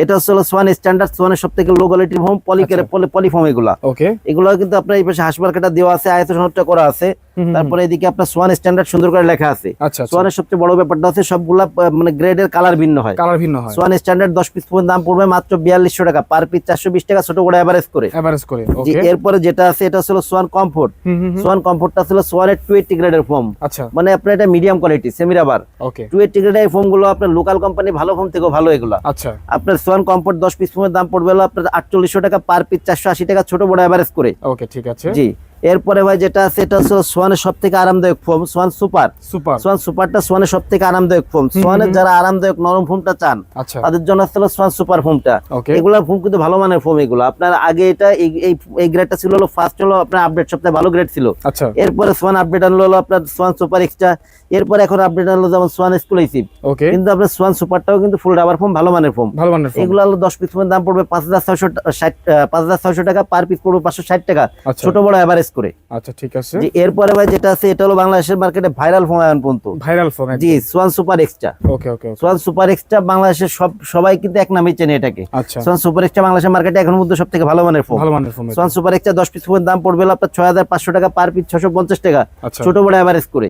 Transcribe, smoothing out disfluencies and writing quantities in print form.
এটা হচ্ছে Schwann standard, সোয়ানের সবথেকে লো কোয়ালিটির ফোম, পলিফোম এগুলা। ওকে, এগুলো কিন্তু আপনার এই পাশে হাসপাতালটা দেওয়া আছে, আয়ত সনদটা করা আছে। তারপরে এদিকে আপনার সোয়ান স্ট্যান্ডার্ড সুন্দর করে লেখা আছে। আচ্ছা, সোয়ানের সবচেয়ে বড় ব্যাপারটা হচ্ছে সবগুলা মানে গ্রেডের কালার ভিন্ন হয়, কালার ভিন্ন হয়। সোয়ান স্ট্যান্ডার্ড 10 পিস পর্যন্ত দাম পড়বে মাত্র 4200 টাকা পার পিস, 420 টাকা ছোট বড় এভারেজ করে। ওকে, এরপরে যেটা আছে এটা হলো সোয়ান কমফোর্ট। সোয়ান কমফোর্টটা ছিল সোয়ানের 280 গ্রেডের ফোম। আচ্ছা, মানে আপনার এটা মিডিয়াম কোয়ালিটি সেমি রাবার। ওকে, 280 গ্রেডের ফোম গুলো আপনার লোকাল কোম্পানি ভালো ফোম থেকেও ভালো এগুলা। আচ্ছা, আপনার সোয়ান কমফোর্ট 10 পিস ফোমের দাম পড়বে হলো আপনার 4800 টাকা পার পিস, 480 টাকা ছোট বড় এভারেজ করে। ওকে, ঠিক আছে। জি, এরপরে ভাই যেটা আছে এটা হচ্ছে সোয়ানের সবথেকে আরামদায়ক ফোম, সোয়ান সুপার। সোয়ান সুপারটা সোয়ানের সবথেকে আরামদায়ক ফোম। সোয়ানের যারা আরামদায়ক নরম ফোমটা চান আচ্ছা, তাদের জন্য হচ্ছে সোয়ান সুপার ফোমটা। ওকে, এগুলা ফোম কিন্তু ভালো মানের ফোম এগুলো। আপনার আগে এটা এই গ্রেডটা ছিল হলো ফার্স্ট হলো আপনার আপডেট সবথেকে ভালো গ্রেড ছিল। আচ্ছা, এরপরে সোয়ান আপডেট আনলো হলো আপনার সোয়ান সুপার এক্সট্রা। এরপরে এখন আপডেট আনলো যেমন সোয়ান এক্সক্লুসিভ। ওকে, কিন্তু আপনার সোয়ান সুপারটাও কিন্তু ফুল রাবার ফোম, ভালো মানের ফোম। এগুলো হলো 10 পিস ফোমের দাম পড়বে 5660 টাকা পার পিস পড়বে 560 টাকা আচ্ছা, ছোট বড় এভারেজ করে। আচ্ছা, ঠিক আছে। জি, এরপরে ভাই যেটা আছে এটা হলো বাংলাদেশের মার্কেটে ভাইরাল ফোম এখন পর্যন্ত। ভাইরাল ফোন, জি, সোয়ান সুপার এক্সট্রা। ওকে, ওকে, সোয়ান সুপার এক্সট্রা বাংলাদেশের সবাই কিন্তু এক নামেই চেনে এটাকে। আচ্ছা, সোয়ান সুপার এক্সট্রা বাংলাদেশের মার্কেটে এখন মধ্যে সবথেকে ভালো মানের foam. Swan super extra 10 piece ফোমের দাম পড়বে আপনার 6400 টাকা পার পিস, 650 টাকা আচ্ছা, ছোট বড় এভারেজ করে।